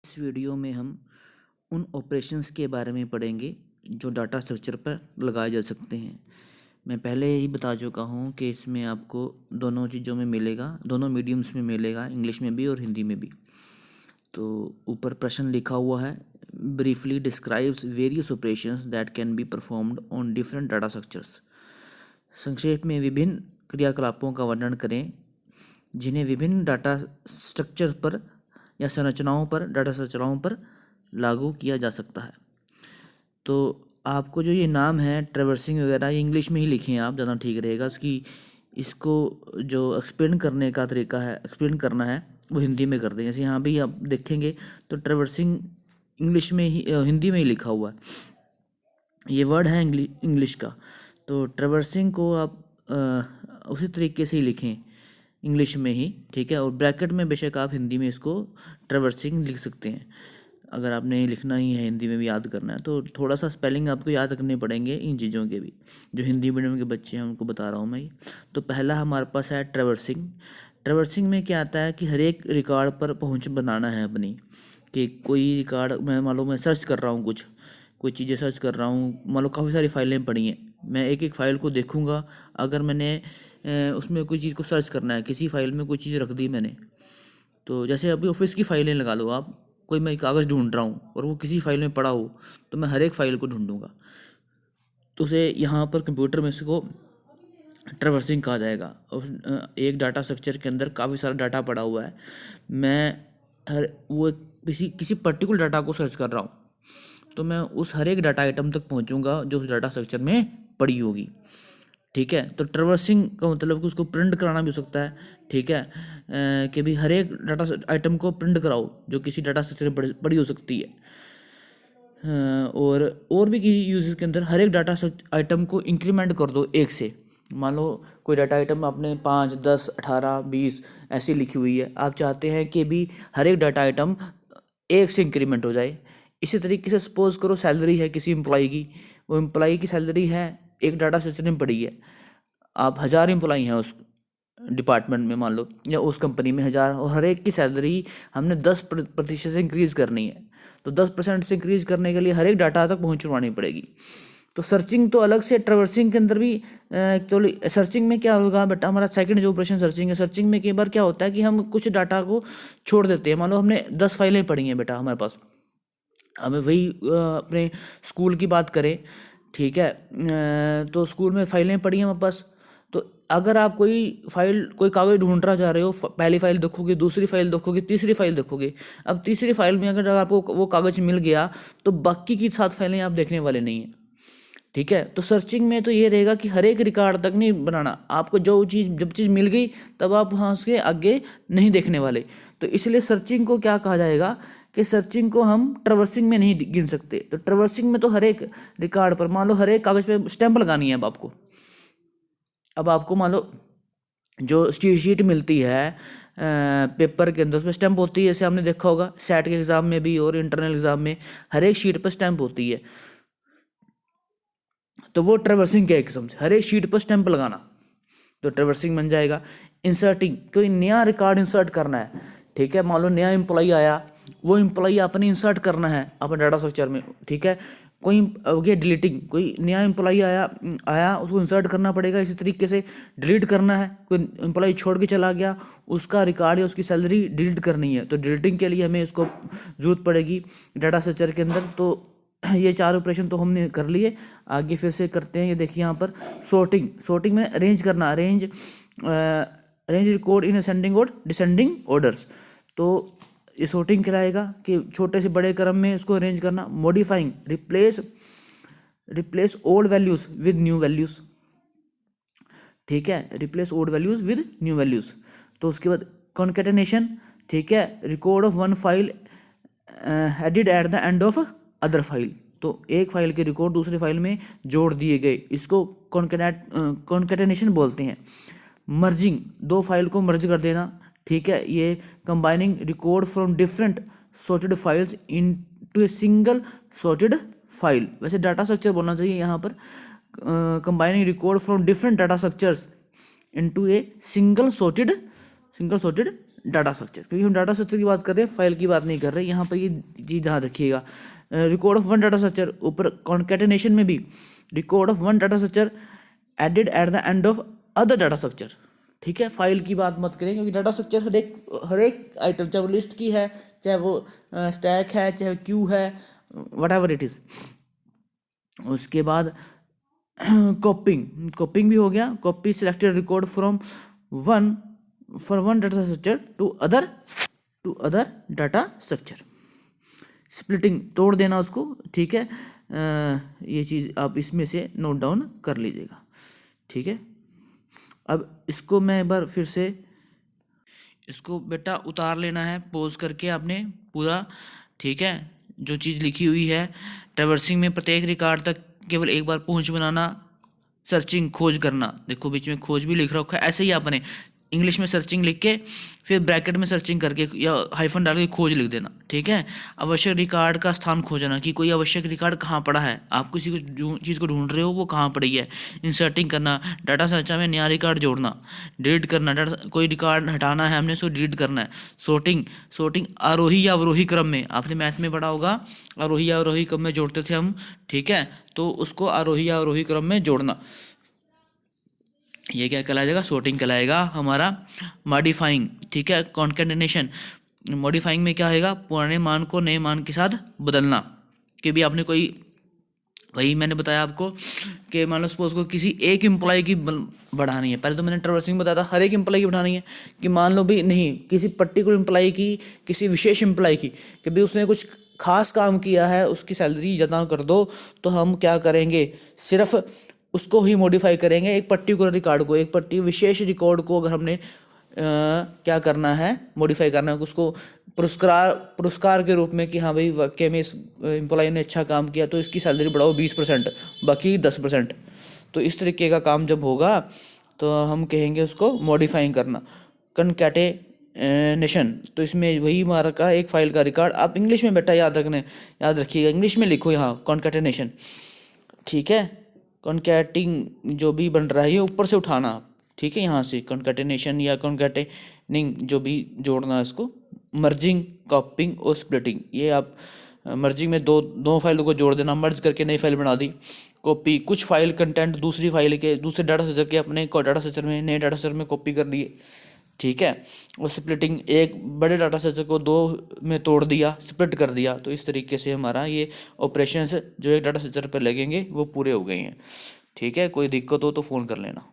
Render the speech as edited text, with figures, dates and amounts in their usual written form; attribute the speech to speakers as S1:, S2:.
S1: इस वीडियो में हम उन ऑपरेशंस के बारे में पढ़ेंगे जो डाटा स्ट्रक्चर पर लगाए जा सकते हैं। मैं पहले ही बता चुका हूँ कि इसमें आपको दोनों चीज़ों में मिलेगा, दोनों मीडियम्स में मिलेगा, इंग्लिश में भी और हिंदी में भी। तो ऊपर प्रश्न लिखा हुआ है, briefly describes various operations that can be performed on different data structures. संक्षेप में विभिन्न क्रियाकलापों का वर्णन करें जिन्हें विभिन्न डाटा स्ट्रक्चर पर या डाटा संरचनाओं पर लागू किया जा सकता है। तो आपको जो ये नाम है ट्रैवर्सिंग वगैरह, ये इंग्लिश में ही लिखें आप, ज़्यादा ठीक रहेगा। इसको जो एक्सप्लेन करने का तरीका है, एक्सप्लेन करना है, वो हिंदी में कर दें। जैसे यहाँ भी आप देखेंगे तो ट्रैवर्सिंग इंग्लिश में ही, हिंदी में ही लिखा हुआ है, ये वर्ड है इंग्लिश का। तो ट्रैवर्सिंग को आप उसी तरीके से ही लिखें इंग्लिश में ही, ठीक है। और ब्रैकेट में बेशक आप हिंदी में इसको ट्रैवर्सिंग लिख सकते हैं। अगर आपने लिखना ही है, हिंदी में भी याद करना है, तो थोड़ा सा स्पेलिंग आपको याद रखने पड़ेंगे इन चीज़ों के भी। जो हिंदी मीडियम के बच्चे हैं उनको बता रहा हूँ मैं ये। तो पहला हमारे पास है ट्रैवर्सिंग। ट्रैवर्सिंग में क्या आता है कि हर एक रिकॉर्ड पर पहुँच बनाना है अपनी, कि कोई रिकॉर्ड मैं मान लो मैं सर्च कर रहा हूँ, कोई चीज़ें सर्च कर रहा हूँ, मान लो काफ़ी सारी फाइलें पड़ी हैं, मैं एक एक फ़ाइल को देखूँगा। अगर मैंने उसमें कोई चीज़ को सर्च करना है, किसी फाइल में कोई चीज़ रख दी मैंने, तो जैसे अभी ऑफिस की फाइलें लगा लो आप, कोई मैं कागज़ ढूंढ रहा हूँ और वो किसी फाइल में पड़ा हो, तो मैं हर एक फाइल को ढूंढूंगा। तो उसे यहाँ पर कंप्यूटर में इसको ट्रैवर्सिंग कहा जाएगा। और एक डाटा स्ट्रक्चर के अंदर काफ़ी सारा डाटा पड़ा हुआ है, मैं किसी पर्टिकुलर डाटा को सर्च कर रहा हूँ, तो मैं उस हर एक डाटा आइटम तक पहुँचूंगा जो उस डाटा स्ट्रक्चर में पड़ी होगी, ठीक है। तो ट्रैवर्सिंग का मतलब कि उसको प्रिंट कराना भी हो सकता है, ठीक है, कि भी हर एक डाटा आइटम को प्रिंट कराओ जो किसी डाटा स्ट्रक्चर में पड़ी हो सकती है। और भी किसी यूज़र के अंदर हर एक डाटा आइटम को इंक्रीमेंट कर दो एक से। मान लो कोई डाटा आइटम आपने 5, 10, 18, 20 ऐसी लिखी हुई है, आप चाहते हैं कि भी हर एक डाटा आइटम एक से इंक्रीमेंट हो जाए। इसी तरीके से सपोज करो सैलरी है किसी एम्प्लॉई की, वो एम्प्लॉई की सैलरी है एक डाटा स्ट्रक्चर में पड़ी है, आप 1000 एम्प्लॉई हैं उस डिपार्टमेंट में मान लो, या उस कंपनी में 1000, और हर एक की सैलरी हमने 10% से इंक्रीज़ करनी है। तो 10% से इंक्रीज़ करने के लिए हर एक डाटा तक पहुँचवानी पड़ेगी। तो सर्चिंग तो अलग से, ट्रैवर्सिंग के अंदर भी तो सर्चिंग में क्या होगा बेटा, हमारा सेकंड जो ऑपरेशन सर्चिंग है, सर्चिंग में कई बार क्या होता है कि हम कुछ डाटा को छोड़ देते हैं। मान लो हमने 10 फाइलें पढ़ी हैं बेटा हमारे पास, हमें वही अपने स्कूल की बात करें, ठीक है, तो स्कूल में फाइलें पड़ी हैं हमारे पास। तो अगर आप कोई कागज़ ढूंढ रहा जा रहे हो, पहली फाइल देखोगे, दूसरी फाइल देखोगे, तीसरी फाइल देखोगे, अब तीसरी फाइल में अगर आपको वो कागज़ मिल गया तो बाकी की 7 फाइलें आप देखने वाले नहीं हैं, ठीक है। तो सर्चिंग में तो ये रहेगा कि हर एक रिकॉर्ड तक नहीं बनाना, आपको जब चीज़ मिल गई तब आप वहाँ से आगे नहीं देखने वाले। तो इसलिए सर्चिंग को क्या कहा जाएगा कि सर्चिंग को हम ट्रैवर्सिंग में नहीं गिन सकते। तो ट्रैवर्सिंग में तो हर एक रिकॉर्ड पर, मान लो हर एक कागज़ पे स्टैंप लगानी है अब आपको मान लो जो शीट मिलती है पेपर के अंदर, उसमें स्टैंप होती है, जैसे आपने देखा होगा सेट के एग्ज़ाम में भी और इंटरनल एग्ज़ाम में हर एक शीट पर स्टैंप होती है। तो वो ट्रैवर्सिंग के किस्म से हर एक शीट पर स्टैंप लगाना, तो ट्रैवर्सिंग बन जाएगा। इंसर्टिंग, कोई नया रिकॉर्ड इंसर्ट करना है, ठीक है, मान लो नया एम्प्लॉई आया, वो एम्प्लॉई आपने इंसर्ट करना है अपने डाटा स्ट्रक्चर में, ठीक है। कोई हो गया डिलीटिंग, कोई नया एम्प्लॉई आया उसको इंसर्ट करना पड़ेगा। इसी तरीके से डिलीट करना है, कोई एम्प्लॉई छोड़ के चला गया, उसका रिकॉर्ड या उसकी सैलरी डिलीट करनी है, तो डिलीटिंग के लिए हमें इसको ज़रूरत पड़ेगी डाटा स्ट्रक्चर के अंदर। तो ये 4 ऑपरेशन तो हमने कर लिए, आगे फिर से करते हैं। ये देखिए यहाँ पर सोर्टिंग में अरेंज करना, अरेंज रिकॉर्ड इन असेंडिंग और डिसेंडिंग ऑर्डर्स। तो ये सोर्टिंग कराएगा कि छोटे से बड़े क्रम में इसको अरेंज करना। Modifying, replace old values with new values, ठीक है, replace old values with new values. तो उसके बाद कॉन्केटेनेशन, ठीक है, record of one file added eight the end of other file, तो एक फाइल के रिकॉर्ड दूसरे फाइल में जोड़ दिए गए, इसको कॉन्केटेनेशन बोलते हैं। मर्जिंग, 2 फाइल को मर्ज कर देना, ठीक है, ये combining record from different sorted files into a single sorted file, वैसे डाटा स्ट्रक्चर बोलना चाहिए यहाँ पर, combining record from different data structures into a single sorted data structure, क्योंकि हम डाटा स्ट्रक्चर की बात कर रहे हैं, फाइल की बात नहीं कर रहे। यहाँ पर ये चीज़ ध्यान रखिएगा। Record of one data structure, ऊपर कॉन्केटेनेशन में भी record of one data structure added at the end of other data structure. ठीक है, फाइल की बात मत करें, क्योंकि डाटा स्ट्रक्चर हर एक आइटम, चाहे वो लिस्ट की है, चाहे वो स्टैक है, चाहे क्यू है, वट एवर इट इज़। उसके बाद कॉपिंग भी हो गया। Copy selected record from one data structure to other data structure. Splitting, तोड़ देना उसको। ठीक है, ये चीज़ आप इसमें से नोट डाउन कर लीजिएगा। ठीक है, अब इसको मैं एक बार फिर से, इसको बेटा उतार लेना है पॉज करके आपने पूरा। ठीक है, जो चीज़ लिखी हुई है, ट्रैवर्सिंग में प्रत्येक रिकॉर्ड तक केवल एक बार पहुंच बनाना, सर्चिंग खोज करना, देखो बीच में खोज भी लिख रखा है, ऐसे ही आपने इंग्लिश में सर्चिंग लिख के फिर ब्रैकेट में सर्चिंग करके या हाइफन डाल के खोज लिख देना। ठीक है, आवश्यक रिकॉर्ड का स्थान खोजना कि कोई आवश्यक रिकॉर्ड कहाँ पड़ा है, आप किसी को चीज़ को ढूंढ रहे हो वो कहाँ पड़ी है। इंसर्टिंग करना, डाटा सर्चर में नया रिकॉर्ड जोड़ना, डिलीट करना, डाटा कोई रिकॉर्ड हटाना है हमने सो डिलीट करना है। सोर्टिंग आरोही या अवरोही क्रम में, आपने मैथ में पढ़ा होगा आरोही या अवरोही क्रम में जोड़ते थे हम। ठीक है, तो उसको आरोही या अवरोही क्रम में जोड़ना, ये क्या कहलाएगा, सॉर्टिंग कहलाएगा हमारा। मॉडिफाइंग, ठीक है, कॉन्केटेनेशन, मॉडिफाइंग में क्या होगा, पुराने मान को नए मान के साथ बदलना। कि भी आपने कोई, वही मैंने बताया आपको कि मान लो सपोज को किसी एक एम्प्लॉय की बढ़ानी है, पहले तो मैंने ट्रैवर्सिंग बताया था हर एक एम्प्लॉय की बढ़ानी है, कि मान लो भी नहीं किसी पर्टिकुलर एम्प्लॉय की, किसी विशेष एम्प्लॉय की, कि भी उसने कुछ खास काम किया है, उसकी सैलरी ज़्यादा कर दो, तो हम क्या करेंगे, सिर्फ उसको ही मॉडिफाई करेंगे, एक पर्टिकुलर रिकॉर्ड को, एक विशेष रिकॉर्ड को अगर हमने क्या करना है, मॉडिफाई करना है, उसको पुरस्कार के रूप में कि हाँ भाई वाकई में इस एम्प्लॉय ने अच्छा काम किया तो इसकी सैलरी बढ़ाओ 20%, बाकी 10%। तो इस तरीके का काम जब होगा तो हम कहेंगे उसको मॉडिफाइंग करना। कॉन्कैटेनेशन, तो इसमें वही हमारा का एक फाइल का रिकॉर्ड, आप इंग्लिश में बेटा याद रखिएगा, इंग्लिश में लिखो यहाँ कॉन्कैटेनेशन। ठीक है, कॉन्कैटिंग जो भी बन रहा है ये ऊपर से उठाना आप। ठीक है, यहाँ से कॉन्कैटेनेशन या कॉन्कैटेनिंग जो भी जोड़ना है इसको। मर्जिंग, कॉपिंग और स्प्लिटिंग, ये आप मर्जिंग में दो फाइलों को जोड़ देना, मर्ज करके नई फाइल बना दी। कॉपी, कुछ फाइल कंटेंट दूसरी फाइल के दूसरे डाटा स्ट्रक्चर के अपने डाटा स्ट्रक्चर में, नए डाटा स्ट्रक्चर में कॉपी कर दिए। ठीक है, और स्प्लिटिंग, एक बड़े डाटा स्ट्रक्चर को दो में तोड़ दिया, स्प्लिट कर दिया। तो इस तरीके से हमारा ये ऑपरेशंस जो एक डाटा स्ट्रक्चर पर लगेंगे वो पूरे हो गए हैं। ठीक है, कोई दिक्कत हो तो फ़ोन कर लेना।